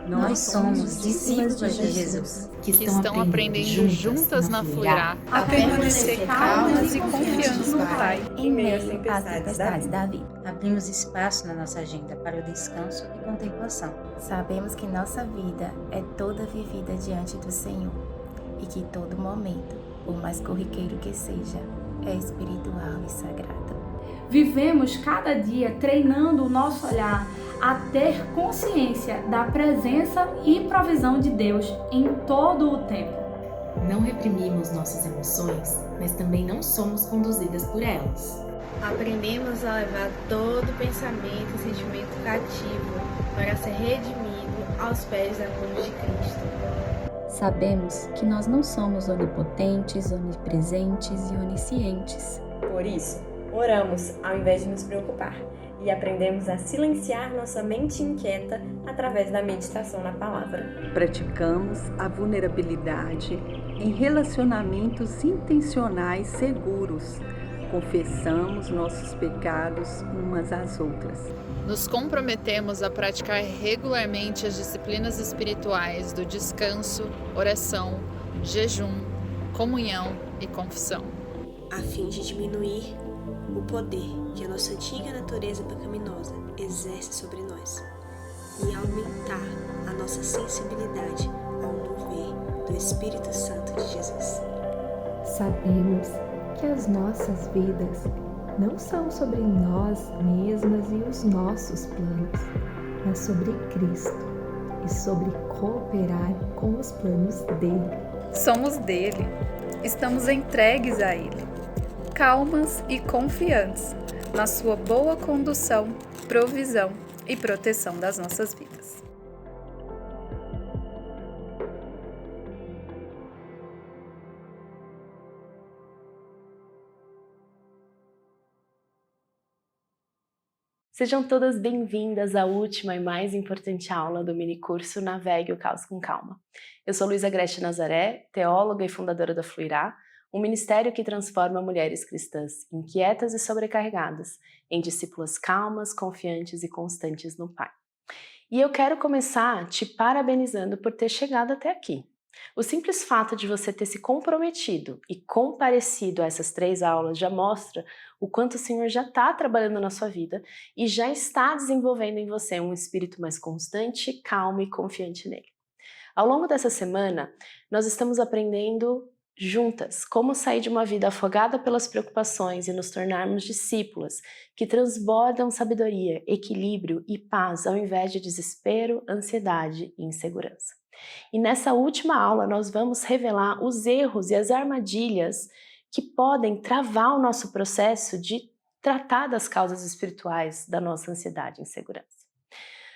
Nós somos discípulos de Jesus, que estão aprendendo juntas na Fluirá a permanecer calmas e confiantes no Pai, em meio às tempestades da vida. Abrimos espaço na nossa agenda para o descanso e contemplação. Sabemos que nossa vida é toda vivida diante do Senhor e que todo momento, por mais corriqueiro que seja, é espiritual e sagrado. Vivemos cada dia treinando o nosso olhar a ter consciência da presença e provisão de Deus em todo o tempo. Não reprimimos nossas emoções, mas também não somos conduzidas por elas. Aprendemos a levar todo pensamento e sentimento cativo para ser redimido aos pés da cruz de Cristo. Sabemos que nós não somos onipotentes, onipresentes e oniscientes. Por isso, oramos ao invés de nos preocupar e aprendemos a silenciar nossa mente inquieta através da meditação na palavra. Praticamos a vulnerabilidade em relacionamentos intencionais seguros. Confessamos nossos pecados umas às outras. Nos comprometemos a praticar regularmente as disciplinas espirituais do descanso, oração, jejum, comunhão e confissão, a fim de diminuir o poder que a nossa antiga natureza pecaminosa exerce sobre nós e aumentar a nossa sensibilidade ao mover do Espírito Santo de Jesus. Sabemos que as nossas vidas não são sobre nós mesmas e os nossos planos, mas sobre Cristo e sobre cooperar com os planos dele. Somos dele, estamos entregues a ele, calmas e confiantes na sua boa condução, provisão e proteção das nossas vidas. Sejam todas bem-vindas à última e mais importante aula do minicurso Navegue o Caos com Calma. Eu sou Luísa Grete Nazaré, teóloga e fundadora da Fluirá, um ministério que transforma mulheres cristãs inquietas e sobrecarregadas em discípulas calmas, confiantes e constantes no Pai. E eu quero começar te parabenizando por ter chegado até aqui. O simples fato de você ter se comprometido e comparecido a essas 3 aulas já mostra o quanto o Senhor já está trabalhando na sua vida e já está desenvolvendo em você um espírito mais constante, calmo e confiante nele. Ao longo dessa semana, nós estamos aprendendo juntas como sair de uma vida afogada pelas preocupações e nos tornarmos discípulas que transbordam sabedoria, equilíbrio e paz ao invés de desespero, ansiedade e insegurança. E nessa última aula nós vamos revelar os erros e as armadilhas que podem travar o nosso processo de tratar das causas espirituais da nossa ansiedade e insegurança.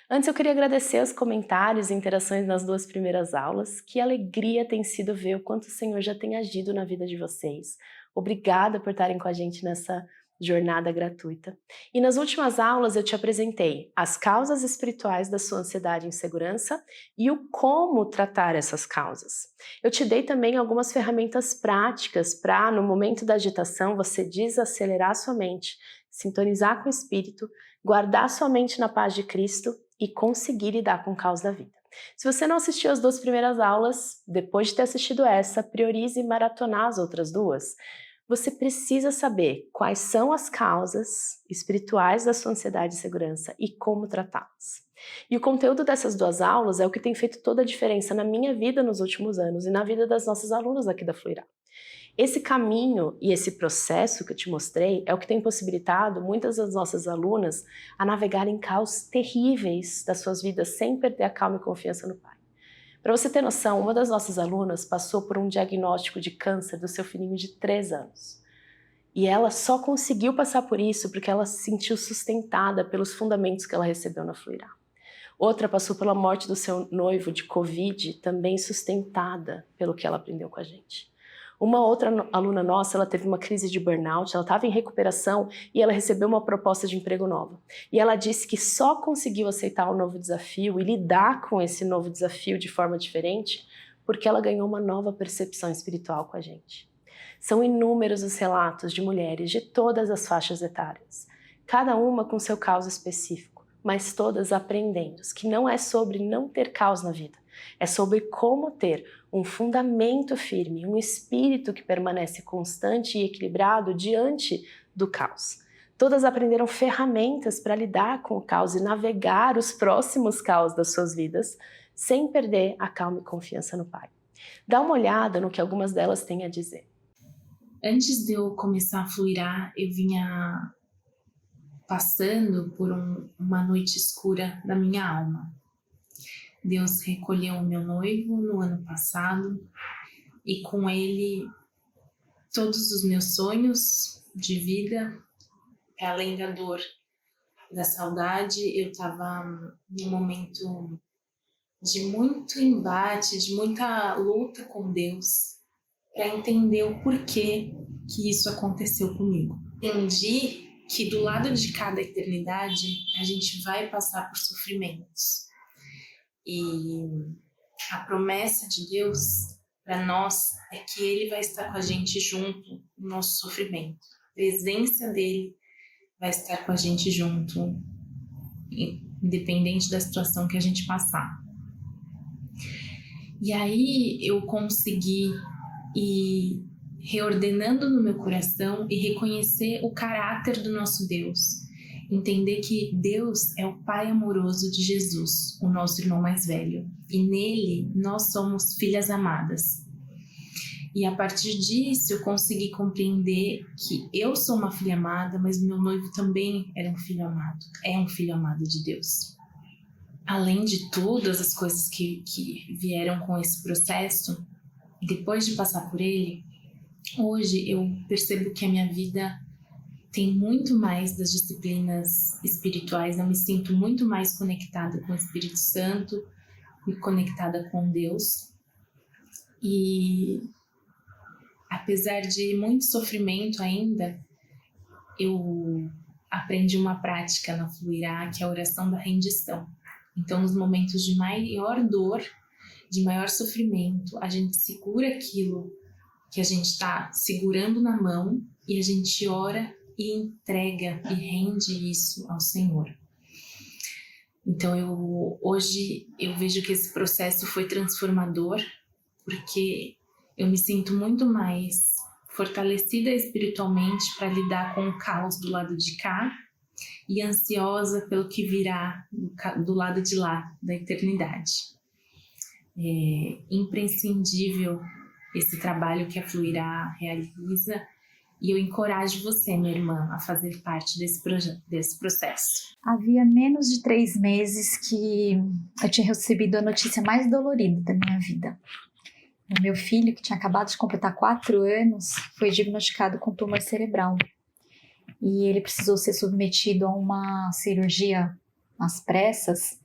Antes eu queria agradecer os comentários e interações nas 2 primeiras aulas. Que alegria tem sido ver o quanto o Senhor já tem agido na vida de vocês. Obrigada por estarem com a gente nessa jornada gratuita. E nas últimas aulas eu te apresentei as causas espirituais da sua ansiedade e insegurança e o como tratar essas causas. Eu te dei também algumas ferramentas práticas para, no momento da agitação, você desacelerar sua mente, sintonizar com o Espírito, guardar sua mente na paz de Cristo e conseguir lidar com o caos da vida. Se você não assistiu as 2 primeiras aulas, depois de ter assistido essa, priorize maratonar as outras 2. Você precisa saber quais são as causas espirituais da sua ansiedade e insegurança e como tratá-las. E o conteúdo dessas 2 aulas é o que tem feito toda a diferença na minha vida nos últimos anos e na vida das nossas alunas aqui da Fluirá. Esse caminho e esse processo que eu te mostrei é o que tem possibilitado muitas das nossas alunas a navegarem caos terríveis das suas vidas sem perder a calma e confiança no Pai. Para você ter noção, uma das nossas alunas passou por um diagnóstico de câncer do seu filhinho de 3 anos. E ela só conseguiu passar por isso porque ela se sentiu sustentada pelos fundamentos que ela recebeu na Fluirá. Outra passou pela morte do seu noivo de Covid, também sustentada pelo que ela aprendeu com a gente. Uma outra aluna nossa, ela teve uma crise de burnout, ela estava em recuperação e ela recebeu uma proposta de emprego nova. E ela disse que só conseguiu aceitar o novo desafio e lidar com esse novo desafio de forma diferente porque ela ganhou uma nova percepção espiritual com a gente. São inúmeros os relatos de mulheres de todas as faixas etárias, cada uma com seu caso específico, mas todas aprendendo, que não é sobre não ter caos na vida, é sobre como ter um fundamento firme, um espírito que permanece constante e equilibrado diante do caos. Todas aprenderam ferramentas para lidar com o caos e navegar os próximos caos das suas vidas, sem perder a calma e confiança no Pai. Dá uma olhada no que algumas delas têm a dizer. Antes de eu começar a fluirar, eu vinha passando por uma noite escura da minha alma. Deus recolheu o meu noivo no ano passado e com ele todos os meus sonhos de vida, além da dor, da saudade. Eu estava num momento de muito embate, de muita luta com Deus para entender o porquê que isso aconteceu comigo. Entendi que do lado de cada eternidade a gente vai passar por sofrimentos. E a promessa de Deus para nós é que Ele vai estar com a gente junto no nosso sofrimento. A presença dEle vai estar com a gente junto, independente da situação que a gente passar. E aí eu consegui ir reordenando no meu coração e reconhecer o caráter do nosso Deus. Entender que Deus é o Pai amoroso de Jesus, o nosso irmão mais velho. E nele nós somos filhas amadas. E a partir disso eu consegui compreender que eu sou uma filha amada, mas meu noivo também era um filho amado. É um filho amado de Deus. Além de todas as coisas que vieram com esse processo, depois de passar por ele, hoje eu percebo que a minha vida tem muito mais das disciplinas espirituais. Eu me sinto muito mais conectada com o Espírito Santo e conectada com Deus. E apesar de muito sofrimento ainda, eu aprendi uma prática na Fluirá, que é a oração da rendição. Então, nos momentos de maior dor, de maior sofrimento, a gente segura aquilo que a gente está segurando na mão e a gente ora e entrega e rende isso ao Senhor. Então, hoje eu vejo que esse processo foi transformador, porque eu me sinto muito mais fortalecida espiritualmente para lidar com o caos do lado de cá e ansiosa pelo que virá do lado de lá, da eternidade. É imprescindível esse trabalho que a Fluirá realiza e eu encorajo você, minha irmã, a fazer parte desse processo. Havia menos de 3 meses que eu tinha recebido a notícia mais dolorida da minha vida. O meu filho, que tinha acabado de completar 4 anos, foi diagnosticado com tumor cerebral. E ele precisou ser submetido a uma cirurgia às pressas,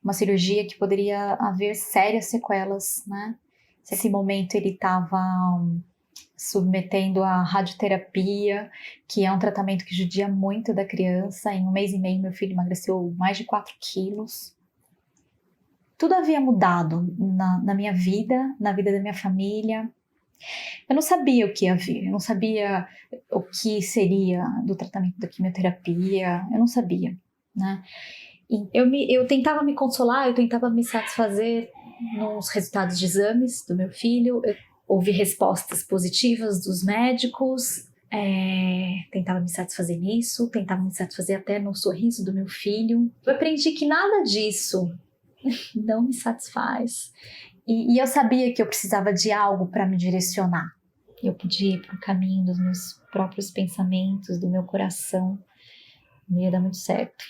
uma cirurgia que poderia haver sérias sequelas, né? Nesse momento ele estava submetendo a radioterapia, que é um tratamento que judia muito da criança. Em 1 mês e meio, meu filho emagreceu mais de 4 quilos. Tudo havia mudado na minha vida, na vida da minha família. Eu não sabia o que ia vir, eu não sabia o que seria do tratamento da quimioterapia, eu não sabia, né? E eu tentava me consolar, eu tentava me satisfazer nos resultados de exames do meu filho, eu ouvi respostas positivas dos médicos, tentava me satisfazer nisso, tentava me satisfazer até no sorriso do meu filho. Eu aprendi que nada disso não me satisfaz. E eu sabia que eu precisava de algo para me direcionar. Eu podia ir para o caminho dos meus próprios pensamentos, do meu coração. Não ia dar muito certo,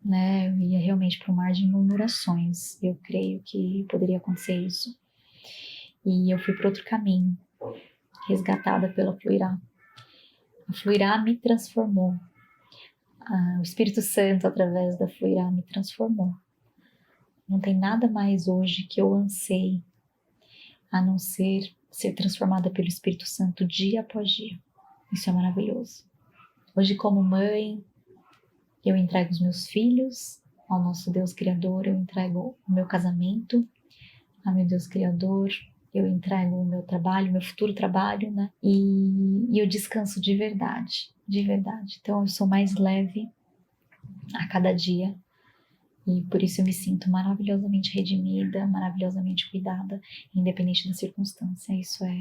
né? Eu ia realmente para um mar de murmurações. Eu creio que poderia acontecer isso. E eu fui para outro caminho, resgatada pela Fluirá. A Fluirá me transformou. O Espírito Santo, através da Fluirá, me transformou. Não tem nada mais hoje que eu anseie a não ser transformada pelo Espírito Santo dia após dia. Isso é maravilhoso. Hoje, como mãe, eu entrego os meus filhos ao nosso Deus Criador, eu entrego o meu casamento ao meu Deus Criador, eu entrego o meu trabalho, meu futuro trabalho, né? E eu descanso de verdade, de verdade. Então eu sou mais leve a cada dia, E por isso eu me sinto maravilhosamente redimida, maravilhosamente cuidada, independente da circunstância. Isso é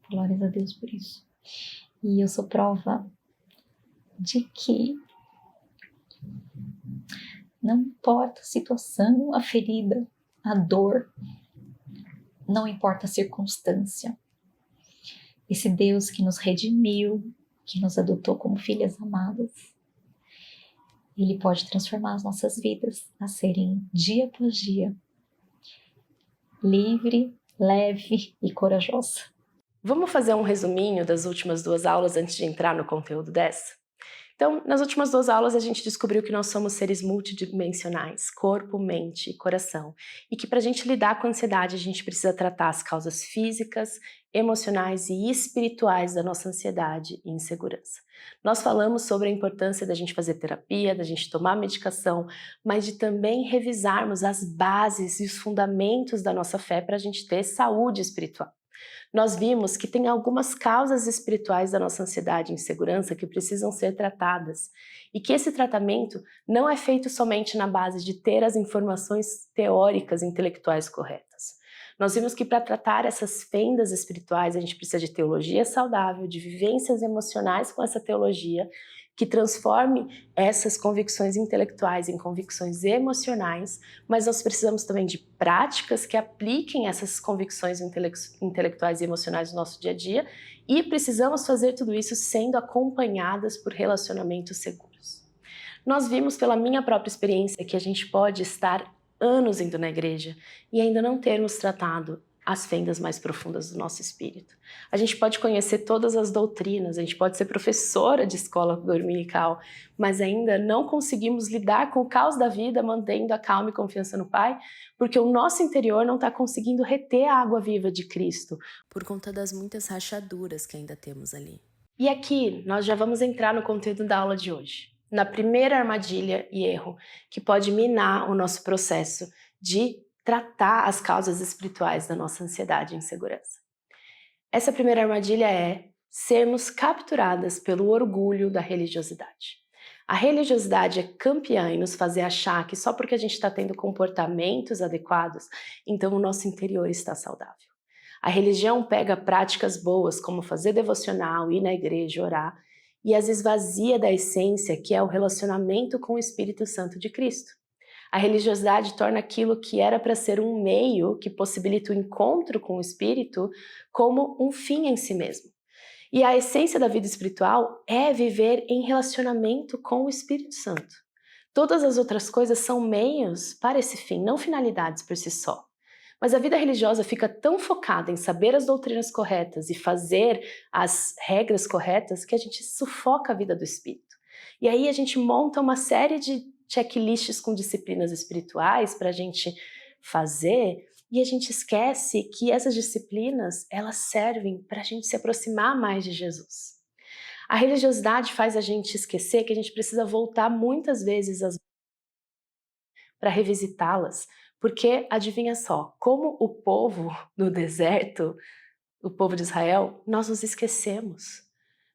glórias a Deus por isso. E eu sou prova de que não importa a situação, a ferida, a dor, não importa a circunstância. Esse Deus que nos redimiu, que nos adotou como filhas amadas, Ele pode transformar as nossas vidas a serem, dia após dia, livre, leve e corajosa. Vamos fazer um resuminho das últimas 2 aulas antes de entrar no conteúdo dessa? Então, nas últimas 2 aulas a gente descobriu que nós somos seres multidimensionais, corpo, mente e coração, e que para a gente lidar com a ansiedade a gente precisa tratar as causas físicas, emocionais e espirituais da nossa ansiedade e insegurança. Nós falamos sobre a importância da gente fazer terapia, da gente tomar medicação, mas de também revisarmos as bases e os fundamentos da nossa fé para a gente ter saúde espiritual. Nós vimos que tem algumas causas espirituais da nossa ansiedade e insegurança que precisam ser tratadas e que esse tratamento não é feito somente na base de ter as informações teóricas e intelectuais corretas. Nós vimos que para tratar essas fendas espirituais a gente precisa de teologia saudável, de vivências emocionais com essa teologia, que transforme essas convicções intelectuais em convicções emocionais, mas nós precisamos também de práticas que apliquem essas convicções intelectuais e emocionais no nosso dia a dia, e precisamos fazer tudo isso sendo acompanhadas por relacionamentos seguros. Nós vimos pela minha própria experiência que a gente pode estar anos indo na igreja e ainda não termos tratado as fendas mais profundas do nosso espírito. A gente pode conhecer todas as doutrinas, a gente pode ser professora de escola dominical, mas ainda não conseguimos lidar com o caos da vida, mantendo a calma e confiança no Pai, porque o nosso interior não está conseguindo reter a água viva de Cristo, por conta das muitas rachaduras que ainda temos ali. E aqui nós já vamos entrar no conteúdo da aula de hoje, na primeira armadilha e erro que pode minar o nosso processo de tratar as causas espirituais da nossa ansiedade e insegurança. Essa primeira armadilha é sermos capturadas pelo orgulho da religiosidade. A religiosidade é campeã em nos fazer achar que só porque a gente está tendo comportamentos adequados, então o nosso interior está saudável. A religião pega práticas boas, como fazer devocional, ir na igreja, orar, e as esvazia da essência, que é o relacionamento com o Espírito Santo de Cristo. A religiosidade torna aquilo que era para ser um meio que possibilita o encontro com o Espírito como um fim em si mesmo. E a essência da vida espiritual é viver em relacionamento com o Espírito Santo. Todas as outras coisas são meios para esse fim, não finalidades por si só. Mas a vida religiosa fica tão focada em saber as doutrinas corretas e fazer as regras corretas que a gente sufoca a vida do Espírito. E aí a gente monta uma série de checklists com disciplinas espirituais para a gente fazer, e a gente esquece que essas disciplinas, elas servem para a gente se aproximar mais de Jesus. A religiosidade faz a gente esquecer que a gente precisa voltar muitas vezes para revisitá-las, porque, adivinha só, como o povo no deserto, o povo de Israel, nós nos esquecemos.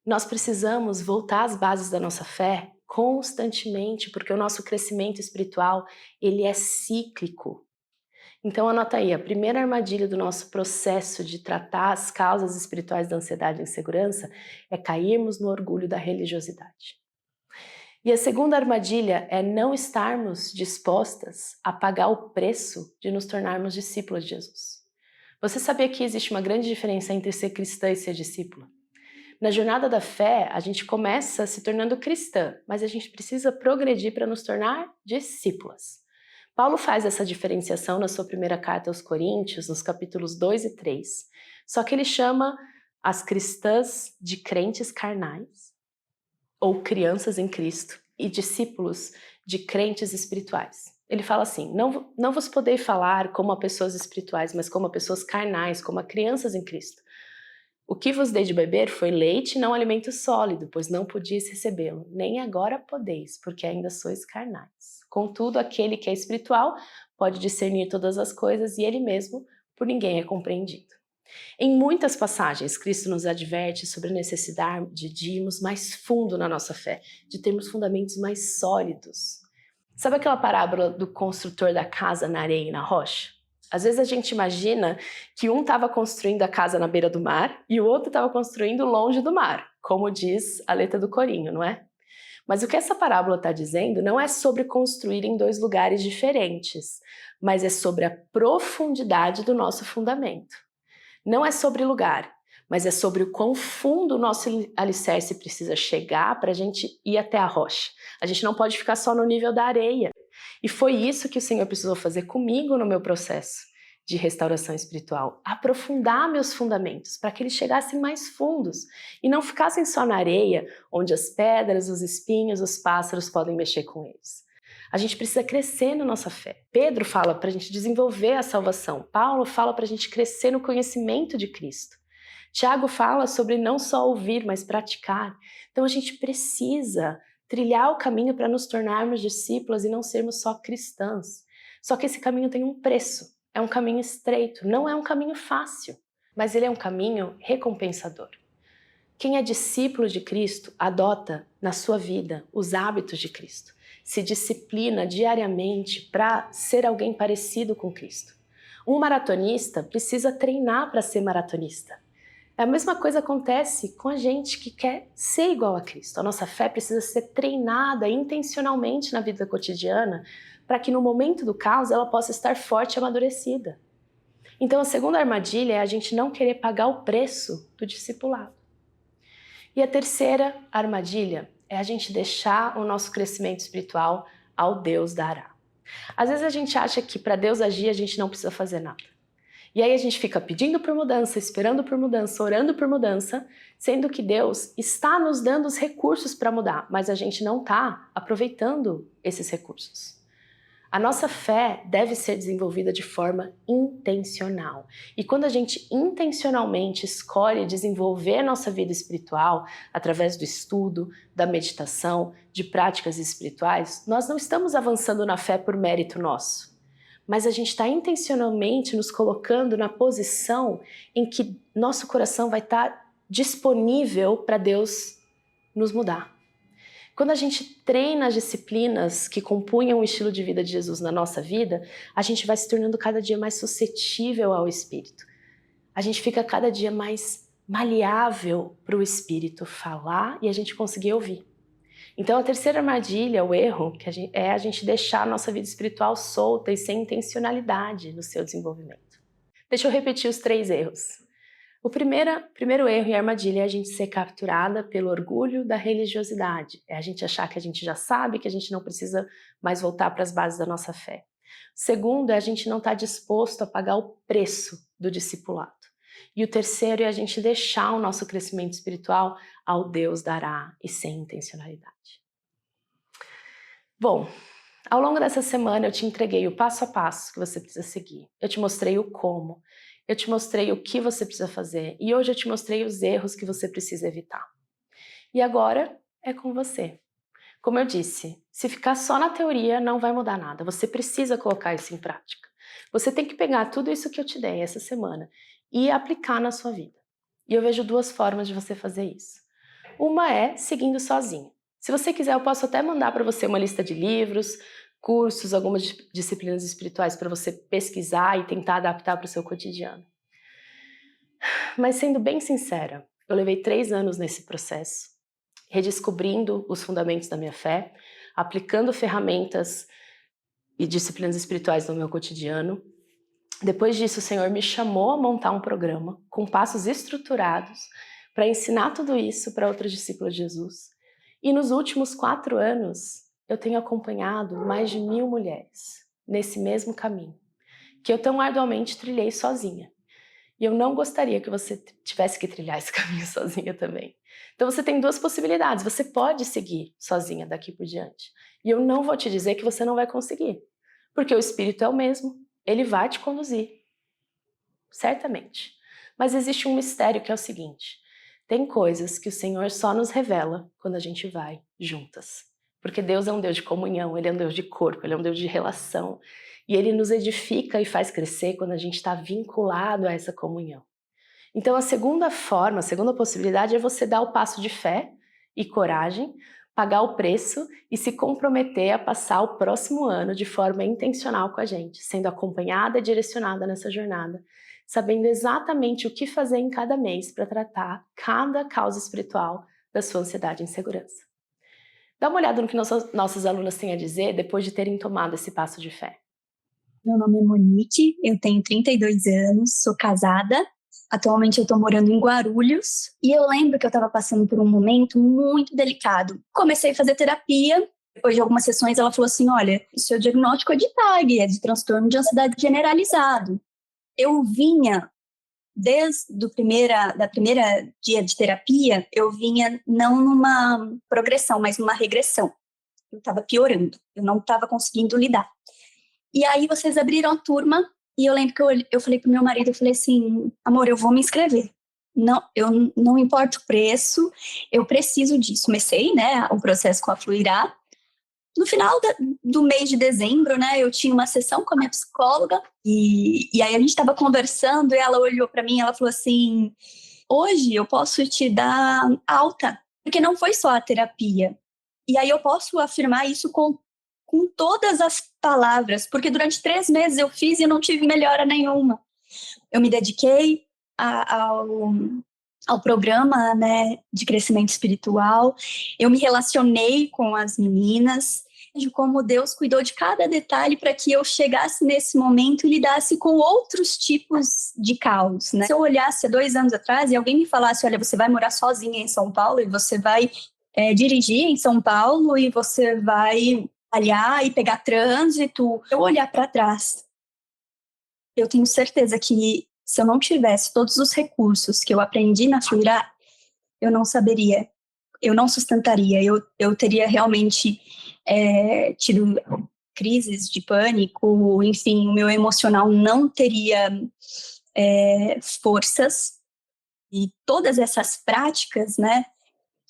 Nós precisamos voltar às bases da nossa fé constantemente, porque o nosso crescimento espiritual, ele é cíclico. Então anota aí, a primeira armadilha do nosso processo de tratar as causas espirituais da ansiedade e insegurança é cairmos no orgulho da religiosidade. E a segunda armadilha é não estarmos dispostas a pagar o preço de nos tornarmos discípulos de Jesus. Você sabia que existe uma grande diferença entre ser cristã e ser discípula? Na jornada da fé, a gente começa se tornando cristã, mas a gente precisa progredir para nos tornar discípulas. Paulo faz essa diferenciação na sua primeira carta aos Coríntios, nos capítulos 2 e 3. Só que ele chama as cristãs de crentes carnais, ou crianças em Cristo, e discípulos de crentes espirituais. Ele fala assim, não vos podei falar como a pessoas espirituais, mas como a pessoas carnais, como a crianças em Cristo. O que vos dei de beber foi leite e não alimento sólido, pois não podíeis recebê-lo. Nem agora podeis, porque ainda sois carnais. Contudo, aquele que é espiritual pode discernir todas as coisas e ele mesmo por ninguém é compreendido. Em muitas passagens, Cristo nos adverte sobre a necessidade de irmos mais fundo na nossa fé, de termos fundamentos mais sólidos. Sabe aquela parábola do construtor da casa na areia e na rocha? Às vezes a gente imagina que um estava construindo a casa na beira do mar e o outro estava construindo longe do mar, como diz a letra do corinho, não é? Mas o que essa parábola está dizendo não é sobre construir em dois lugares diferentes, mas é sobre a profundidade do nosso fundamento. Não é sobre lugar, mas é sobre o quão fundo o nosso alicerce precisa chegar para a gente ir até a rocha. A gente não pode ficar só no nível da areia. E foi isso que o Senhor precisou fazer comigo no meu processo de restauração espiritual. Aprofundar meus fundamentos para que eles chegassem mais fundos e não ficassem só na areia, onde as pedras, os espinhos, os pássaros podem mexer com eles. A gente precisa crescer na nossa fé. Pedro fala para a gente desenvolver a salvação. Paulo fala para a gente crescer no conhecimento de Cristo. Tiago fala sobre não só ouvir, mas praticar. Então a gente precisa trilhar o caminho para nos tornarmos discípulos e não sermos só cristãs. Só que esse caminho tem um preço. É um caminho estreito, não é um caminho fácil, mas ele é um caminho recompensador. Quem é discípulo de Cristo adota na sua vida os hábitos de Cristo, se disciplina diariamente para ser alguém parecido com Cristo. Um maratonista precisa treinar para ser maratonista. A mesma coisa acontece com a gente que quer ser igual a Cristo. A nossa fé precisa ser treinada intencionalmente na vida cotidiana para que no momento do caos ela possa estar forte e amadurecida. Então a segunda armadilha é a gente não querer pagar o preço do discipulado. E a terceira armadilha é a gente deixar o nosso crescimento espiritual ao Deus dará. Às vezes a gente acha que para Deus agir a gente não precisa fazer nada. E aí a gente fica pedindo por mudança, esperando por mudança, orando por mudança, sendo que Deus está nos dando os recursos para mudar, mas a gente não está aproveitando esses recursos. A nossa fé deve ser desenvolvida de forma intencional. E quando a gente intencionalmente escolhe desenvolver a nossa vida espiritual através do estudo, da meditação, de práticas espirituais, nós não estamos avançando na fé por mérito nosso. Mas a gente está intencionalmente nos colocando na posição em que nosso coração vai estar disponível para Deus nos mudar. Quando a gente treina as disciplinas que compunham o estilo de vida de Jesus na nossa vida, a gente vai se tornando cada dia mais suscetível ao Espírito. A gente fica cada dia mais maleável para o Espírito falar e a gente conseguir ouvir. Então a terceira armadilha, o erro, é a gente deixar a nossa vida espiritual solta e sem intencionalidade no seu desenvolvimento. Deixa eu repetir os 3 erros. O primeiro erro e armadilha é a gente ser capturada pelo orgulho da religiosidade. É a gente achar que a gente já sabe, que a gente não precisa mais voltar para as bases da nossa fé. O segundo é a gente não estar disposto a pagar o preço do discipulado. E o terceiro é a gente deixar o nosso crescimento espiritual ao Deus dará e sem intencionalidade. Bom, ao longo dessa semana eu te entreguei o passo a passo que você precisa seguir. Eu te mostrei o como. Eu te mostrei o que você precisa fazer e hoje eu te mostrei os erros que você precisa evitar. E agora é com você. Como eu disse, se ficar só na teoria não vai mudar nada, você precisa colocar isso em prática. Você tem que pegar tudo isso que eu te dei essa semana e aplicar na sua vida. E eu vejo 2 formas de você fazer isso. Uma é seguindo sozinho. Se você quiser, eu posso até mandar para você uma lista de livros, cursos, algumas disciplinas espirituais para você pesquisar e tentar adaptar para o seu cotidiano. Mas sendo bem sincera, eu levei 3 anos nesse processo, redescobrindo os fundamentos da minha fé, aplicando ferramentas e disciplinas espirituais no meu cotidiano. Depois disso, o Senhor me chamou a montar um programa com passos estruturados para ensinar tudo isso para outros discípulos de Jesus. E nos últimos 4 anos, eu tenho acompanhado mais de 1000 mulheres nesse mesmo caminho, que eu tão arduamente trilhei sozinha. E eu não gostaria que você tivesse que trilhar esse caminho sozinha também. Então você tem 2 possibilidades, você pode seguir sozinha daqui por diante. E eu não vou te dizer que você não vai conseguir, porque o Espírito é o mesmo, ele vai te conduzir, certamente. Mas existe um mistério que é o seguinte, tem coisas que o Senhor só nos revela quando a gente vai juntas. Porque Deus é um Deus de comunhão, Ele é um Deus de corpo, Ele é um Deus de relação. E Ele nos edifica e faz crescer quando a gente está vinculado a essa comunhão. Então a segunda possibilidade é você dar o passo de fé e coragem pagar o preço e se comprometer a passar o próximo ano de forma intencional com a gente, sendo acompanhada e direcionada nessa jornada, sabendo exatamente o que fazer em cada mês para tratar cada causa espiritual da sua ansiedade e insegurança. Dá uma olhada no que nossas alunas têm a dizer depois de terem tomado esse passo de fé. Meu nome é Monique, eu tenho 32 anos, sou casada. Atualmente eu estou morando em Guarulhos e eu lembro que eu estava passando por um momento muito delicado. Comecei a fazer terapia, depois de algumas sessões ela falou assim, olha, o seu diagnóstico é de TAG, é de transtorno de ansiedade generalizado. Eu vinha, desde da primeira dia de terapia, eu vinha não numa progressão, mas numa regressão. Eu estava piorando, eu não estava conseguindo lidar. E aí vocês abriram a turma e eu lembro que eu falei pro meu marido, eu falei assim, amor, eu vou me inscrever. Eu não importa o preço, eu preciso disso. Comecei, né, o processo com a Fluirá. No final do mês de dezembro, né, eu tinha uma sessão com a minha psicóloga e aí a gente estava conversando e ela olhou para mim e ela falou assim, hoje eu posso te dar alta, porque não foi só a terapia. E aí eu posso afirmar isso com todas as palavras, porque durante 3 meses eu fiz e não tive melhora nenhuma. Eu me dediquei ao programa, né, de crescimento espiritual, eu me relacionei com as meninas, de como Deus cuidou de cada detalhe para que eu chegasse nesse momento e lidasse com outros tipos de caos, né? Se eu olhasse há 2 anos atrás e alguém me falasse, olha, você vai morar sozinha em São Paulo e você vai dirigir em São Paulo e você vai trabalhar e pegar trânsito, eu olhar para trás, eu tenho certeza que se eu não tivesse todos os recursos que eu aprendi na Fluirá, eu não saberia, eu não sustentaria, eu teria realmente tido crises de pânico, enfim, o meu emocional não teria forças, e todas essas práticas, né,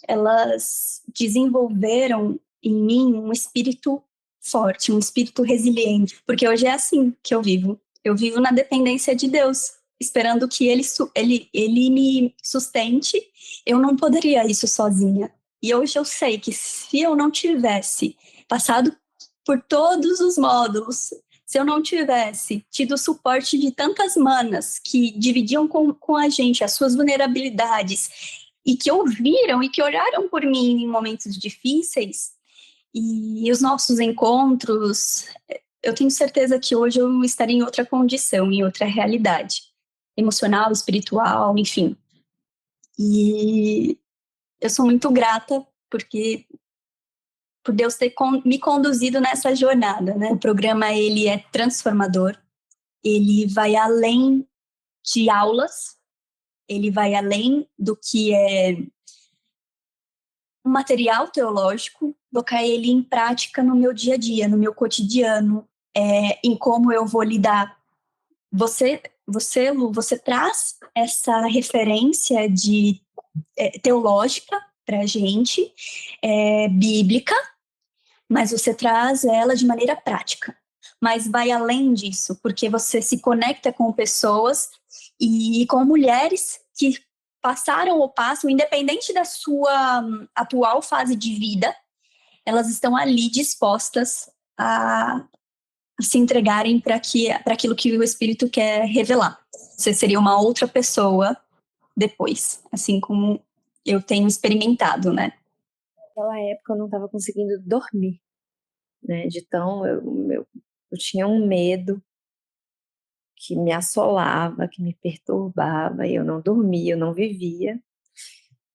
elas desenvolveram em mim um espírito forte, um espírito resiliente, porque hoje é assim que eu vivo na dependência de Deus, esperando que ele me sustente. Eu não poderia isso sozinha, e hoje eu sei que se eu não tivesse passado por todos os módulos, se eu não tivesse tido o suporte de tantas manas que dividiam com a gente as suas vulnerabilidades e que ouviram e que oraram por mim em momentos difíceis, e os nossos encontros, eu tenho certeza que hoje eu estaria em outra condição, em outra realidade, emocional, espiritual, enfim. E eu sou muito grata por Deus ter me conduzido nessa jornada, né? O programa, ele é transformador, ele vai além de aulas, ele vai além do que é um material teológico, colocar ele em prática no meu dia a dia, no meu cotidiano, em como eu vou lidar. Você, Lu, você traz essa referência teológica para a gente, bíblica, mas você traz ela de maneira prática. Mas vai além disso, porque você se conecta com pessoas e com mulheres que passaram ou passam, independente da sua atual fase de vida, elas estão ali dispostas a se entregarem para aquilo que o Espírito quer revelar. Você seria uma outra pessoa depois, assim como eu tenho experimentado, né? Naquela época eu não estava conseguindo dormir, né? De tão eu tinha um medo que me assolava, que me perturbava, e eu não dormia, eu não vivia.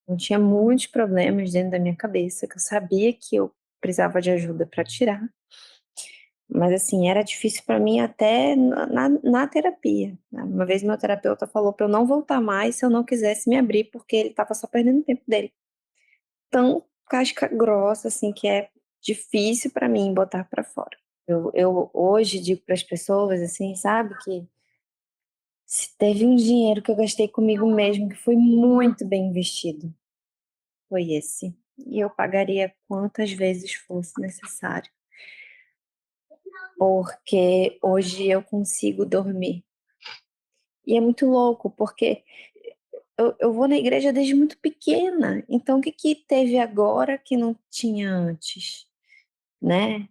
Eu tinha muitos problemas dentro da minha cabeça, que eu sabia que eu precisava de ajuda para tirar. Mas assim, era difícil para mim até na terapia. Uma vez meu terapeuta falou para eu não voltar mais se eu não quisesse me abrir, porque ele estava só perdendo o tempo dele. Tão casca grossa, assim, que é difícil para mim botar para fora. Eu hoje digo para as pessoas, assim, sabe, que se teve um dinheiro que eu gastei comigo mesmo, que foi muito bem investido, foi esse. E eu pagaria quantas vezes fosse necessário. Porque hoje eu consigo dormir. E é muito louco, porque eu vou na igreja desde muito pequena, então o que teve agora que não tinha antes, né?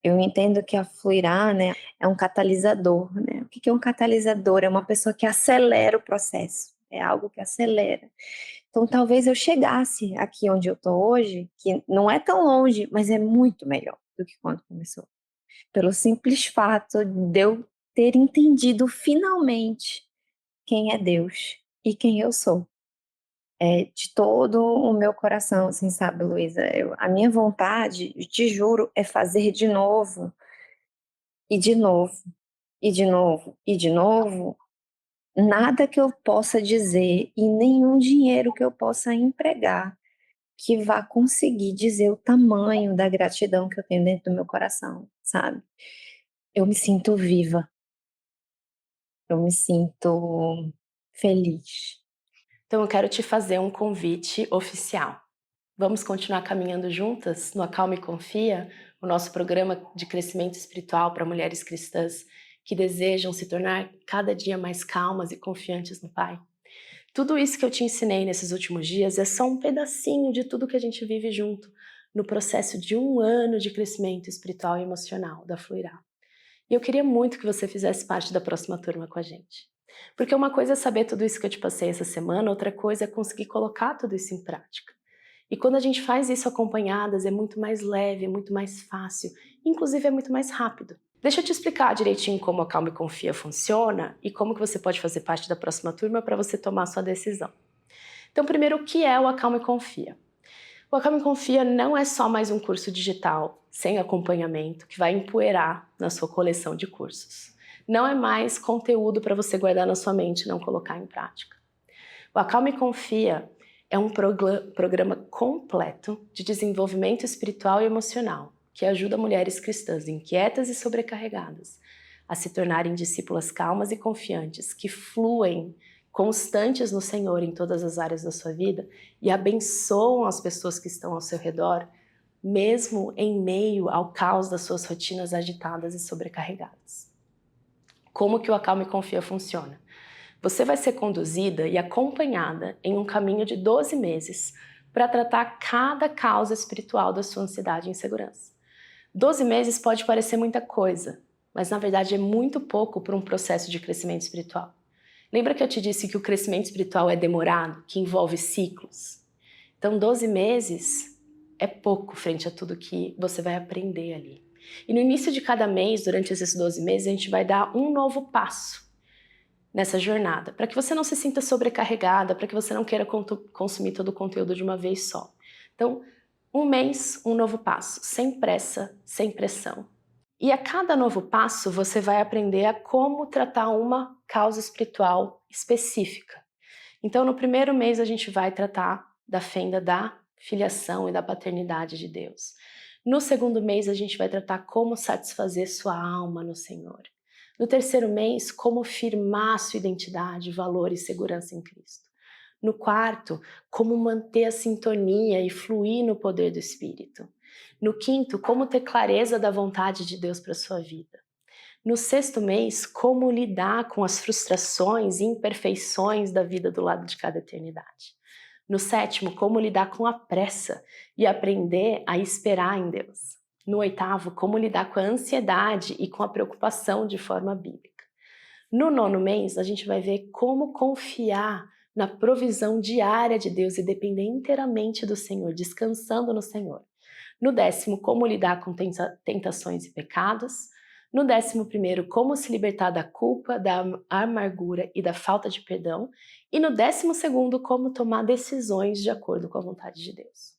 Eu entendo que a Fluirá, né, é um catalisador, né? O que é um catalisador? É uma pessoa que acelera o processo, é algo que acelera. Então talvez eu chegasse aqui onde eu tô hoje, que não é tão longe, mas é muito melhor do que quando começou. Pelo simples fato de eu ter entendido finalmente quem é Deus e quem eu sou. De todo o meu coração, assim, sabe, Luísa? A minha vontade, te juro, é fazer de novo, e de novo, e de novo, e de novo. Nada que eu possa dizer e nenhum dinheiro que eu possa empregar que vá conseguir dizer o tamanho da gratidão que eu tenho dentro do meu coração, sabe? Eu me sinto viva. Eu me sinto feliz. Então eu quero te fazer um convite oficial. Vamos continuar caminhando juntas no Acalma e Confia, o nosso programa de crescimento espiritual para mulheres cristãs que desejam se tornar cada dia mais calmas e confiantes no Pai. Tudo isso que eu te ensinei nesses últimos dias é só um pedacinho de tudo que a gente vive junto no processo de 1 ano de crescimento espiritual e emocional da Fluirá. E eu queria muito que você fizesse parte da próxima turma com a gente. Porque uma coisa é saber tudo isso que eu te passei essa semana, outra coisa é conseguir colocar tudo isso em prática. E quando a gente faz isso acompanhadas, é muito mais leve, é muito mais fácil, inclusive é muito mais rápido. Deixa eu te explicar direitinho como a Acalma e Confia funciona e como que você pode fazer parte da próxima turma para você tomar a sua decisão. Então, primeiro, o que é o Acalma e Confia? O Acalma e Confia não é só mais um curso digital, sem acompanhamento, que vai empoeirar na sua coleção de cursos. Não é mais conteúdo para você guardar na sua mente e não colocar em prática. O Acalma e Confia é um programa completo de desenvolvimento espiritual e emocional, que ajuda mulheres cristãs inquietas e sobrecarregadas a se tornarem discípulas calmas e confiantes, que fluem constantes no Senhor em todas as áreas da sua vida e abençoam as pessoas que estão ao seu redor, mesmo em meio ao caos das suas rotinas agitadas e sobrecarregadas. Como que o Acalma e Confia funciona? Você vai ser conduzida e acompanhada em um caminho de 12 meses para tratar cada causa espiritual da sua ansiedade e insegurança. 12 meses pode parecer muita coisa, mas na verdade é muito pouco para um processo de crescimento espiritual. Lembra que eu te disse que o crescimento espiritual é demorado, que envolve ciclos? Então 12 meses é pouco frente a tudo que você vai aprender ali. E no início de cada mês, durante esses 12 meses, a gente vai dar um novo passo nessa jornada, para que você não se sinta sobrecarregada, para que você não queira consumir todo o conteúdo de uma vez só. Então, um mês, um novo passo, sem pressa, sem pressão. E a cada novo passo, você vai aprender a como tratar uma causa espiritual específica. Então, no primeiro mês, a gente vai tratar da fenda da filiação e da paternidade de Deus. No segundo mês, a gente vai tratar como satisfazer sua alma no Senhor. No terceiro mês, como firmar sua identidade, valor e segurança em Cristo. No quarto, como manter a sintonia e fluir no poder do Espírito. No quinto, como ter clareza da vontade de Deus para a sua vida. No sexto mês, como lidar com as frustrações e imperfeições da vida do lado de cada eternidade. No sétimo, como lidar com a pressa e aprender a esperar em Deus. No oitavo, como lidar com a ansiedade e com a preocupação de forma bíblica. No nono mês, a gente vai ver como confiar na provisão diária de Deus e depender inteiramente do Senhor, descansando no Senhor. No 10º, como lidar com tentações e pecados. No 11º, como se libertar da culpa, da amargura e da falta de perdão. E no 12º, como tomar decisões de acordo com a vontade de Deus.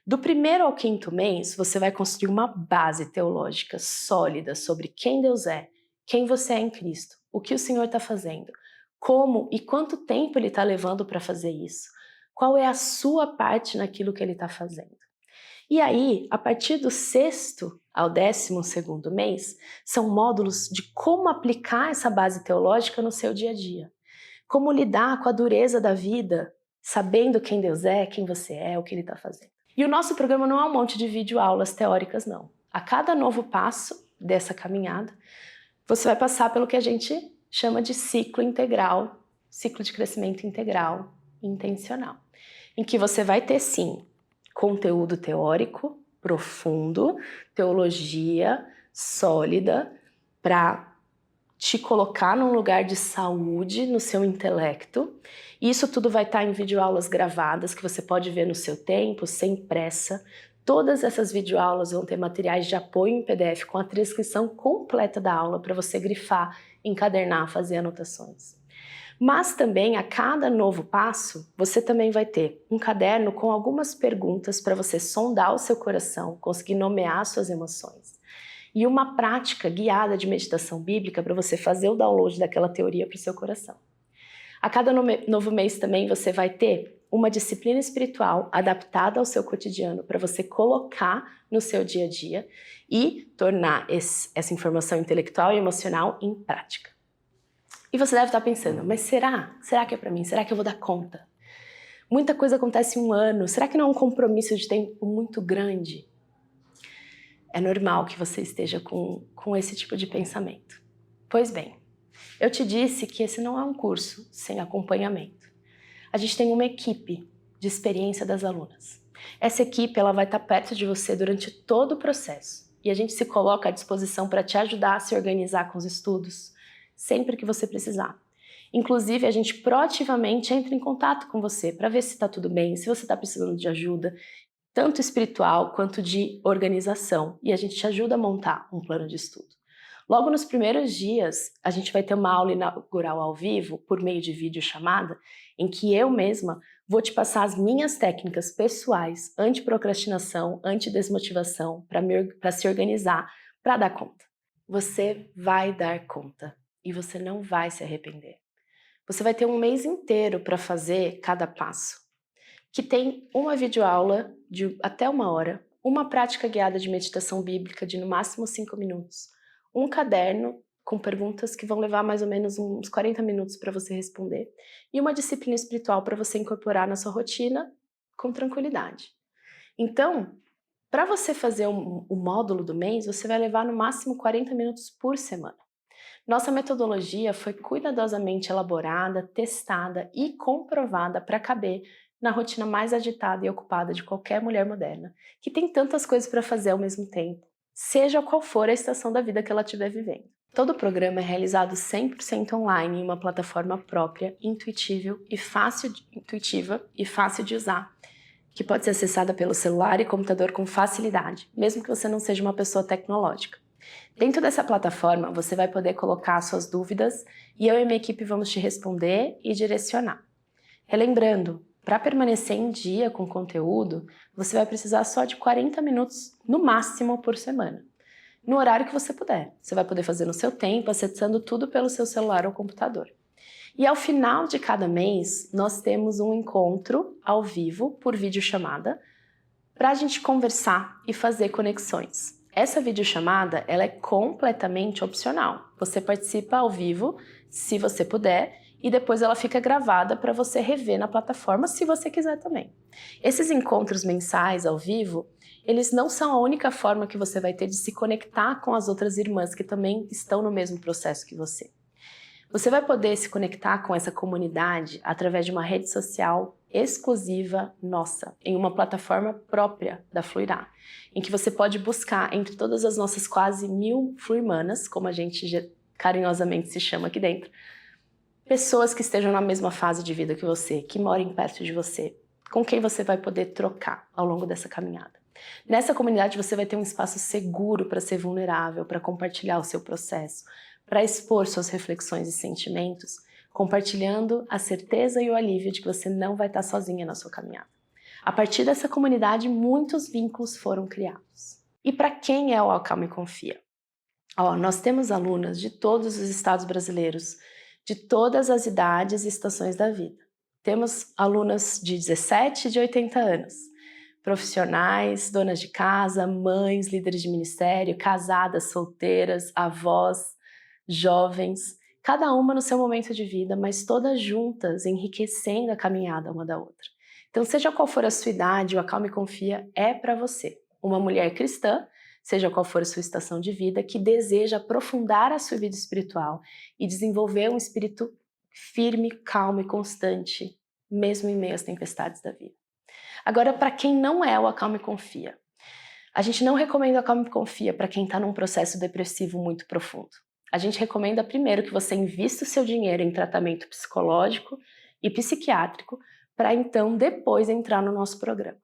Do 1º ao 5º mês, você vai construir uma base teológica sólida sobre quem Deus é, quem você é em Cristo, o que o Senhor está fazendo, como e quanto tempo Ele está levando para fazer isso, qual é a sua parte naquilo que Ele está fazendo. E aí, a partir do 6º ao 12º mês, são módulos de como aplicar essa base teológica no seu dia a dia, como lidar com a dureza da vida, sabendo quem Deus é, quem você é, o que Ele está fazendo. E o nosso programa não é um monte de videoaulas teóricas, não. A cada novo passo dessa caminhada, você vai passar pelo que a gente chama de ciclo integral, ciclo de crescimento integral intencional, em que você vai ter, sim, conteúdo teórico profundo, teologia sólida, para te colocar num lugar de saúde no seu intelecto. Isso tudo vai estar em videoaulas gravadas que você pode ver no seu tempo, sem pressa. Todas essas videoaulas vão ter materiais de apoio em PDF com a transcrição completa da aula para você grifar, encadernar, fazer anotações. Mas também, a cada novo passo, você também vai ter um caderno com algumas perguntas para você sondar o seu coração, conseguir nomear suas emoções. E uma prática guiada de meditação bíblica para você fazer o download daquela teoria para o seu coração. A cada novo mês também você vai ter uma disciplina espiritual adaptada ao seu cotidiano para você colocar no seu dia a dia e tornar essa informação intelectual e emocional em prática. E você deve estar pensando, mas será? Será que é para mim? Será que eu vou dar conta? Muita coisa acontece em um ano, será que não é um compromisso de tempo muito grande? É normal que você esteja com esse tipo de pensamento. Pois bem, eu te disse que esse não é um curso sem acompanhamento. A gente tem uma equipe de experiência das alunas. Essa equipe ela vai estar perto de você durante todo o processo e a gente se coloca à disposição para te ajudar a se organizar com os estudos, sempre que você precisar. Inclusive, a gente proativamente entra em contato com você para ver se está tudo bem, se você está precisando de ajuda, tanto espiritual quanto de organização, e a gente te ajuda a montar um plano de estudo. Logo nos primeiros dias, a gente vai ter uma aula inaugural ao vivo, por meio de videochamada, em que eu mesma vou te passar as minhas técnicas pessoais, anti-procrastinação, anti-desmotivação, para se organizar, para dar conta. Você vai dar conta e você não vai se arrepender. Você vai ter um mês inteiro para fazer cada passo, que tem uma videoaula de até 1 hora, uma prática guiada de meditação bíblica de no máximo 5 minutos, um caderno com perguntas que vão levar mais ou menos uns 40 minutos para você responder e uma disciplina espiritual para você incorporar na sua rotina com tranquilidade. Então, para você fazer o módulo do mês, você vai levar no máximo 40 minutos por semana. Nossa metodologia foi cuidadosamente elaborada, testada e comprovada para caber na rotina mais agitada e ocupada de qualquer mulher moderna, que tem tantas coisas para fazer ao mesmo tempo, seja qual for a estação da vida que ela estiver vivendo. Todo o programa é realizado 100% online em uma plataforma própria, intuitiva e fácil de usar, que pode ser acessada pelo celular e computador com facilidade, mesmo que você não seja uma pessoa tecnológica. Dentro dessa plataforma, você vai poder colocar suas dúvidas e eu e minha equipe vamos te responder e direcionar. Relembrando, para permanecer em dia com o conteúdo, você vai precisar só de 40 minutos no máximo por semana, no horário que você puder. Você vai poder fazer no seu tempo, acessando tudo pelo seu celular ou computador. E ao final de cada mês, nós temos um encontro ao vivo por videochamada para a gente conversar e fazer conexões. Essa videochamada, ela é completamente opcional. Você participa ao vivo, se você puder, e depois ela fica gravada para você rever na plataforma, se você quiser também. Esses encontros mensais ao vivo, eles não são a única forma que você vai ter de se conectar com as outras irmãs que também estão no mesmo processo que você. Você vai poder se conectar com essa comunidade através de uma rede social exclusiva nossa, em uma plataforma própria da Fluirá, em que você pode buscar entre todas as nossas quase 1000 fluirmanas, como a gente carinhosamente se chama aqui dentro, pessoas que estejam na mesma fase de vida que você, que morem perto de você, com quem você vai poder trocar ao longo dessa caminhada. Nessa comunidade você vai ter um espaço seguro para ser vulnerável, para compartilhar o seu processo, para expor suas reflexões e sentimentos, compartilhando a certeza e o alívio de que você não vai estar sozinha na sua caminhada. A partir dessa comunidade, muitos vínculos foram criados. E para quem é o Acalma e Confia? Nós temos alunas de todos os estados brasileiros, de todas as idades e estações da vida. Temos alunas de 17 e de 80 anos, profissionais, donas de casa, mães, líderes de ministério, casadas, solteiras, avós, jovens, cada uma no seu momento de vida, mas todas juntas, enriquecendo a caminhada uma da outra. Então, seja qual for a sua idade, o Acalma e Confia é para você. Uma mulher cristã, seja qual for a sua estação de vida, que deseja aprofundar a sua vida espiritual e desenvolver um espírito firme, calmo e constante mesmo em meio às tempestades da vida. Agora, para quem não é o Acalma e Confia, a gente não recomenda o Acalma e Confia para quem está num processo depressivo muito profundo. A gente recomenda primeiro que você invista o seu dinheiro em tratamento psicológico e psiquiátrico para então depois entrar no nosso programa.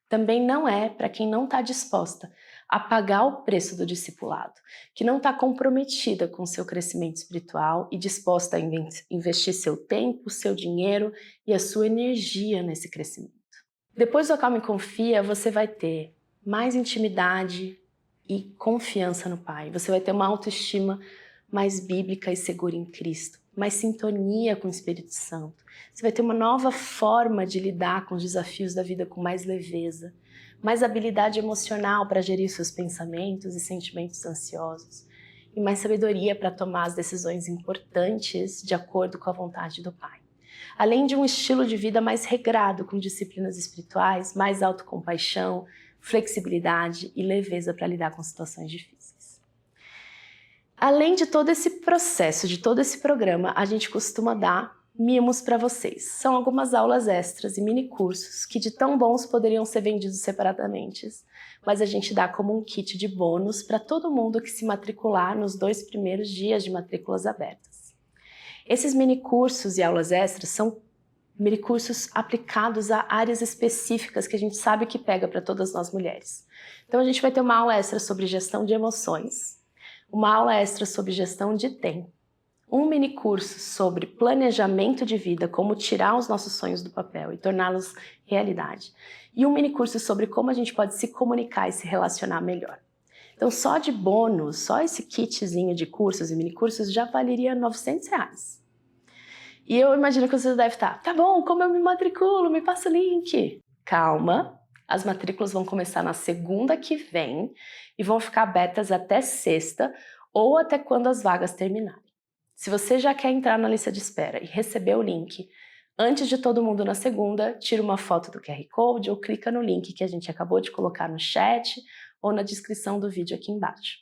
Também não é para quem não está disposta a pagar o preço do discipulado, que não está comprometida com o seu crescimento espiritual e disposta a investir seu tempo, seu dinheiro e a sua energia nesse crescimento. Depois do Acalma e Confia, você vai ter mais intimidade e confiança no Pai. Você vai ter uma autoestima mais bíblica e segura em Cristo, mais sintonia com o Espírito Santo. Você vai ter uma nova forma de lidar com os desafios da vida com mais leveza, mais habilidade emocional para gerir seus pensamentos e sentimentos ansiosos, e mais sabedoria para tomar as decisões importantes de acordo com a vontade do Pai. Além de um estilo de vida mais regrado, com disciplinas espirituais, mais autocompaixão, flexibilidade e leveza para lidar com situações difíceis. Além de todo esse processo, de todo esse programa, a gente costuma dar mimos para vocês. São algumas aulas extras e mini cursos que de tão bons poderiam ser vendidos separadamente, mas a gente dá como um kit de bônus para todo mundo que se matricular nos 2 primeiros dias de matrículas abertas. Esses mini cursos e aulas extras são mini cursos aplicados a áreas específicas que a gente sabe que pega para todas nós mulheres. Então a gente vai ter uma aula extra sobre gestão de emoções, uma aula extra sobre gestão de tempo, um mini curso sobre planejamento de vida, como tirar os nossos sonhos do papel e torná-los realidade, e um mini curso sobre como a gente pode se comunicar e se relacionar melhor. Então só de bônus, só esse kitzinho de cursos e mini cursos já valeria R$900. E eu imagino que você deve estar, tá bom, como eu me matriculo? Me passa o link. Calma, as matrículas vão começar na segunda que vem e vão ficar abertas até sexta ou até quando as vagas terminarem. Se você já quer entrar na lista de espera e receber o link antes de todo mundo na segunda, tira uma foto do QR Code ou clica no link que a gente acabou de colocar no chat ou na descrição do vídeo aqui embaixo.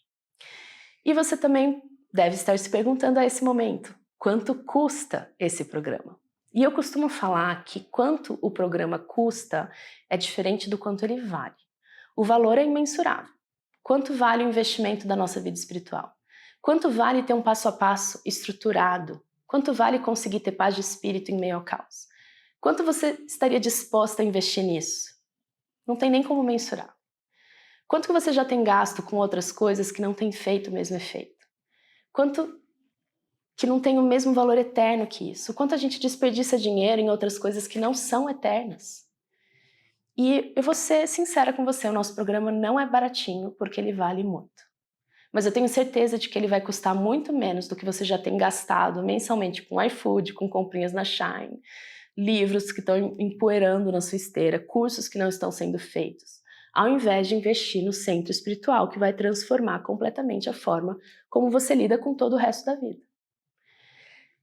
E você também deve estar se perguntando a esse momento, quanto custa esse programa? E eu costumo falar que quanto o programa custa é diferente do quanto ele vale. O valor é imensurável. Quanto vale o investimento da nossa vida espiritual? Quanto vale ter um passo a passo estruturado? Quanto vale conseguir ter paz de espírito em meio ao caos? Quanto você estaria disposta a investir nisso? Não tem nem como mensurar. Quanto que você já tem gasto com outras coisas que não têm feito o mesmo efeito? Quanto que não tem o mesmo valor eterno que isso? Quanto a gente desperdiça dinheiro em outras coisas que não são eternas? E eu vou ser sincera com você, o nosso programa não é baratinho porque ele vale muito. Mas eu tenho certeza de que ele vai custar muito menos do que você já tem gastado mensalmente com iFood, com comprinhas na Shine, livros que estão empoeirando na sua esteira, cursos que não estão sendo feitos, ao invés de investir no centro espiritual que vai transformar completamente a forma como você lida com todo o resto da vida.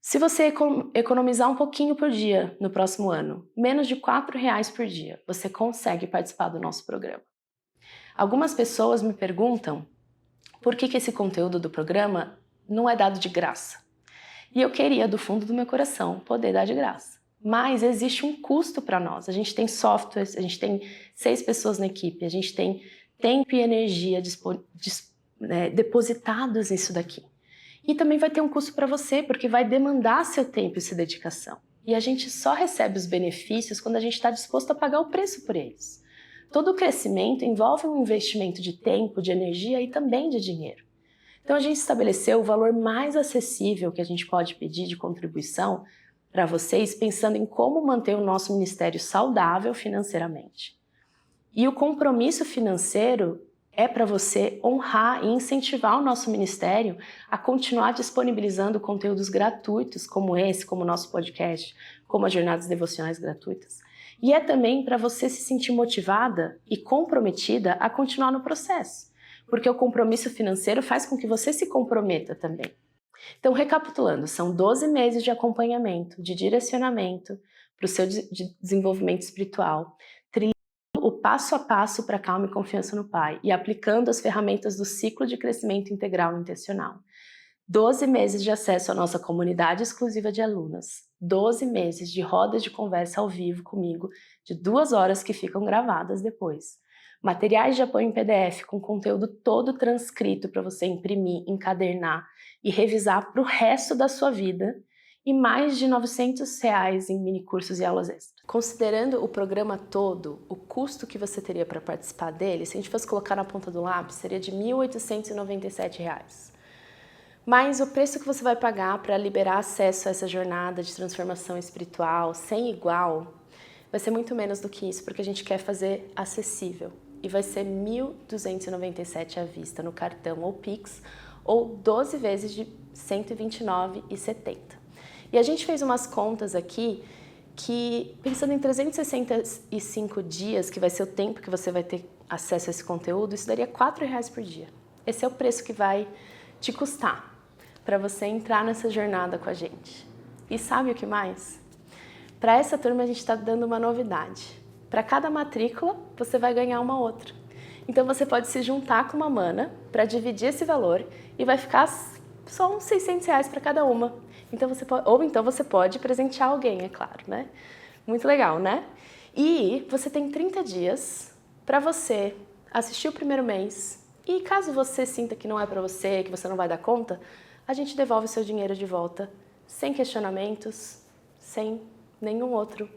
Se você economizar um pouquinho por dia no próximo ano, menos de R$4 por dia, você consegue participar do nosso programa. Algumas pessoas me perguntam por que esse conteúdo do programa não é dado de graça. E eu queria, do fundo do meu coração, poder dar de graça. Mas existe um custo para nós. A gente tem softwares, a gente tem 6 pessoas na equipe, a gente tem tempo e energia depositados nisso daqui. E também vai ter um custo para você, porque vai demandar seu tempo e sua dedicação. E a gente só recebe os benefícios quando a gente está disposto a pagar o preço por eles. Todo o crescimento envolve um investimento de tempo, de energia e também de dinheiro. Então a gente estabeleceu o valor mais acessível que a gente pode pedir de contribuição para vocês, pensando em como manter o nosso ministério saudável financeiramente. E o compromisso financeiro é para você honrar e incentivar o nosso ministério a continuar disponibilizando conteúdos gratuitos como esse, como o nosso podcast, como as jornadas devocionais gratuitas. E é também para você se sentir motivada e comprometida a continuar no processo, porque o compromisso financeiro faz com que você se comprometa também. Então, recapitulando, são 12 meses de acompanhamento, de direcionamento para o seu desenvolvimento espiritual, trilhando o passo a passo para calma e confiança no Pai e aplicando as ferramentas do ciclo de crescimento integral e intencional. 12 meses de acesso à nossa comunidade exclusiva de alunas, 12 meses de rodas de conversa ao vivo comigo, de 2 horas que ficam gravadas depois, materiais de apoio em PDF com conteúdo todo transcrito para você imprimir, encadernar e revisar para o resto da sua vida, e mais de R$900 em minicursos e aulas extras. Considerando o programa todo, o custo que você teria para participar dele, se a gente fosse colocar na ponta do lápis, seria de R$1.897. Mas o preço que você vai pagar para liberar acesso a essa jornada de transformação espiritual sem igual vai ser muito menos do que isso, porque a gente quer fazer acessível. E vai ser R$1.297 à vista no cartão ou Pix, ou 12 vezes de R$129,70. E a gente fez umas contas aqui que, pensando em 365 dias, que vai ser o tempo que você vai ter acesso a esse conteúdo, isso daria R$4 por dia. Esse é o preço que vai te custar para você entrar nessa jornada com a gente. E sabe o que mais? Para essa turma a gente está dando uma novidade. Para cada matrícula, você vai ganhar uma outra. Então você pode se juntar com uma mana para dividir esse valor e vai ficar só uns R$600 para cada uma. Então você pode presentear alguém, é claro, né? Muito legal, né? E você tem 30 dias para você assistir o primeiro mês e caso você sinta que não é para você, que você não vai dar conta, a gente devolve o seu dinheiro de volta, sem questionamentos, sem nenhum outro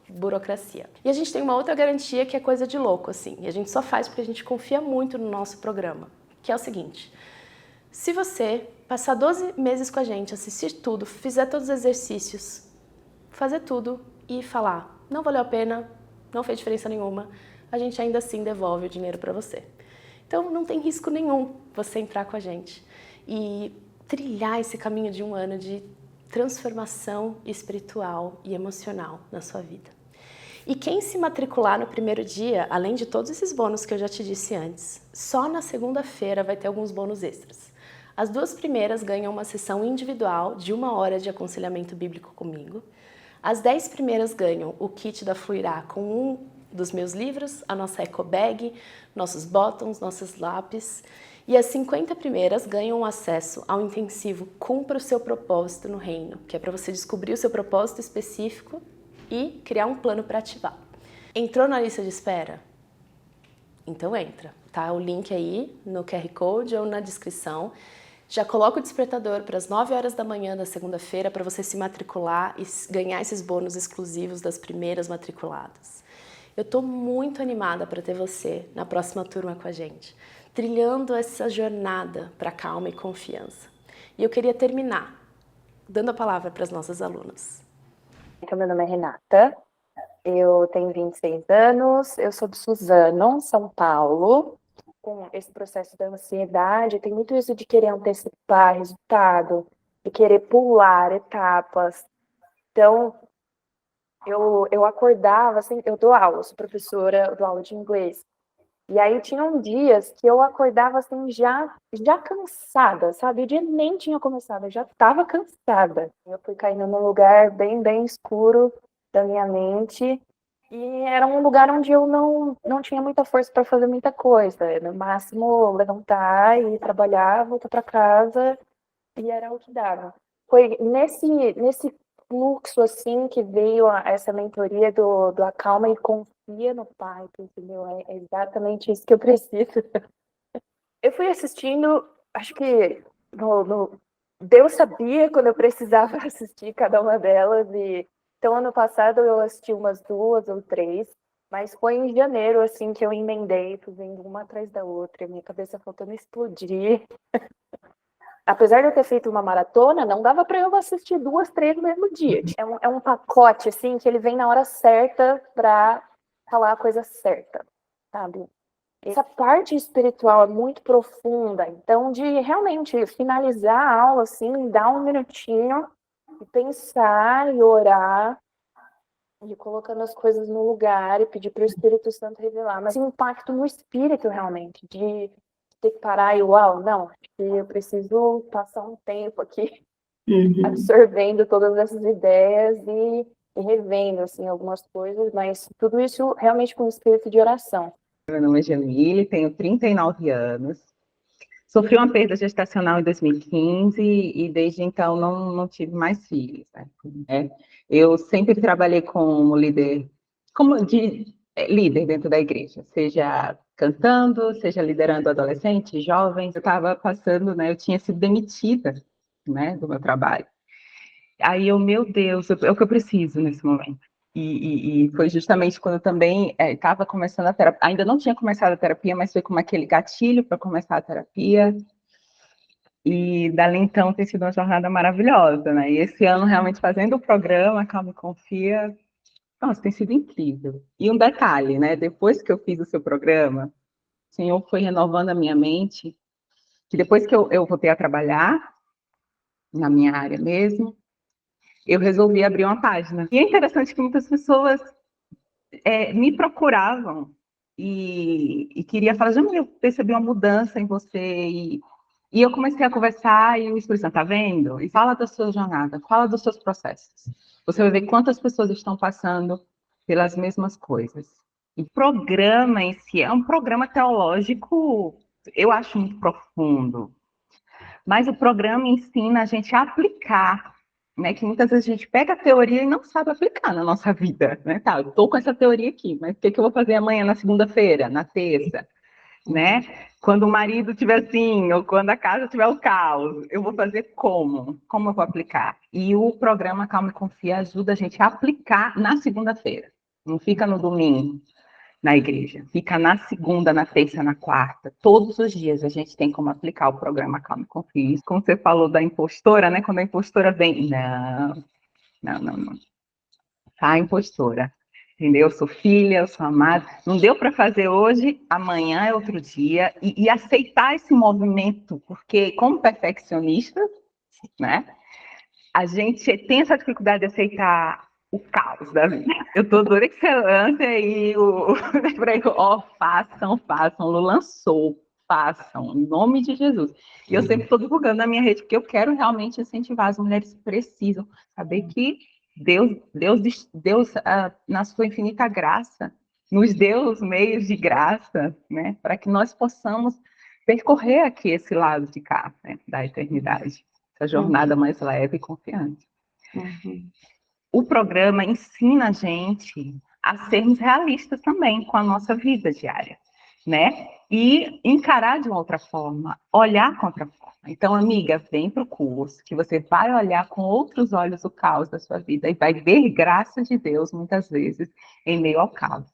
burocracia. E a gente tem uma outra garantia que é coisa de louco, assim, e a gente só faz porque a gente confia muito no nosso programa, que é o seguinte: se você passar 12 meses com a gente, assistir tudo, fizer todos os exercícios, fazer tudo e falar, não valeu a pena, não fez diferença nenhuma, a gente ainda assim devolve o dinheiro para você. Então não tem risco nenhum você entrar com a gente e trilhar esse caminho de um ano de transformação espiritual e emocional na sua vida. E quem se matricular no primeiro dia, além de todos esses bônus que eu já te disse antes, só na segunda-feira vai ter alguns bônus extras. As 2 primeiras ganham uma sessão individual de 1 hora de aconselhamento bíblico comigo. As 10 primeiras ganham o kit da Fluirá com um dos meus livros, a nossa eco bag, nossos bottoms, nossos lápis. E as 50 primeiras ganham acesso ao intensivo Cumpra o seu propósito no reino, que é para você descobrir o seu propósito específico e criar um plano para ativar. Entrou na lista de espera? Então entra, tá? O link aí no QR Code ou na descrição. Já coloca o despertador para as 9 horas da manhã da segunda-feira para você se matricular e ganhar esses bônus exclusivos das primeiras matriculadas. Eu estou muito animada para ter você na próxima turma com a gente, trilhando essa jornada para calma e confiança. E eu queria terminar dando a palavra para as nossas alunas. Então, meu nome é Renata, eu tenho 26 anos, eu sou de Suzano, São Paulo. Com esse processo da ansiedade, tem muito isso de querer antecipar resultado, de querer pular etapas. Então, eu acordava, assim, eu dou aula, sou professora, eu dou aula de inglês. E aí tinham dias que eu acordava assim já cansada, sabe? O dia nem tinha começado, eu já estava cansada. Eu fui caindo num lugar bem escuro da minha mente. E era um lugar onde eu não tinha muita força para fazer muita coisa. No máximo, levantar e trabalhar, voltar para casa, e era o que dava. Foi nesse fluxo, assim, que veio essa mentoria do Acalma e Confia no Pai, entendeu? É exatamente isso que eu preciso. Eu fui assistindo, acho que Deus sabia quando eu precisava assistir cada uma delas, e então, ano passado eu assisti umas 2 ou 3, mas foi em janeiro, assim, que eu emendei, fazendo uma atrás da outra, minha cabeça faltando explodir. Apesar de eu ter feito uma maratona, não dava para eu assistir 2, 3 no mesmo dia. É um pacote, assim, que ele vem na hora certa para falar a coisa certa, sabe? Essa parte espiritual é muito profunda, então de realmente finalizar a aula, assim, dar um minutinho, e pensar e orar, e colocando as coisas no lugar e pedir para o Espírito Santo revelar. Mas um impacto no espírito, realmente, de ter que parar e, não, eu preciso passar um tempo aqui absorvendo todas essas ideias e revendo, assim, algumas coisas, mas tudo isso realmente com o espírito de oração. Meu nome é Jamile, tenho 39 anos, Sofri uma perda gestacional em 2015 e desde então não tive mais filhos, né? Eu sempre trabalhei como líder, líder dentro da igreja, seja cantando, seja liderando adolescentes, jovens. Eu estava passando, né? Eu tinha sido demitida, né, do meu trabalho. Aí meu Deus, é o que eu preciso nesse momento. E foi justamente quando eu também estava começando a terapia, ainda não tinha começado a terapia, mas foi como aquele gatilho para começar a terapia. E dali então tem sido uma jornada maravilhosa, né? E esse ano realmente fazendo o programa Calma e Confia, nossa, tem sido incrível. E um detalhe, né? Depois que eu fiz o seu programa, o Senhor foi renovando a minha mente, que depois que eu voltei a trabalhar na minha área mesmo, eu resolvi abrir uma página. E é interessante que muitas pessoas me procuravam e queria falar, Jamila, eu percebi uma mudança em você. E eu comecei a conversar e o Espírito Santo, tá vendo? E fala da sua jornada, fala dos seus processos. Você vai ver quantas pessoas estão passando pelas mesmas coisas. E o programa em si é um programa teológico, eu acho muito profundo. Mas o programa ensina a gente a aplicar, né? Que muitas vezes a gente pega a teoria e não sabe aplicar na nossa vida, né? Tá, eu tô com essa teoria aqui, mas o que eu vou fazer amanhã, na segunda-feira, na terça, né? Quando o marido estiver assim, ou quando a casa tiver o caos, eu vou fazer como? Como eu vou aplicar? E o programa Calma e Confia ajuda a gente a aplicar na segunda-feira. Não fica no domingo na igreja, fica na segunda, na terça, na quarta. Todos os dias a gente tem como aplicar o programa Calma e Confia. Como você falou da impostora, né? Quando a impostora vem, não. Tá, impostora. Entendeu? Eu sou filha, eu sou amada. Não deu para fazer hoje, amanhã é outro dia. E aceitar esse movimento, porque como perfeccionista, né? A gente tem essa dificuldade de aceitar o caos da vida. Eu tô dura excelência e façam, Lu lançou, façam, em nome de Jesus. E eu sempre estou divulgando na minha rede, porque eu quero realmente incentivar as mulheres que precisam saber que Deus, na sua infinita graça, nos deu os meios de graça, né, para que nós possamos percorrer aqui esse lado de cá, né, da eternidade, essa jornada mais leve e confiante. O programa ensina a gente a sermos realistas também com a nossa vida diária, né? E encarar de uma outra forma, olhar com outra forma. Então, amiga, vem para o curso, que você vai olhar com outros olhos o caos da sua vida e vai ver graça de Deus, muitas vezes, em meio ao caos.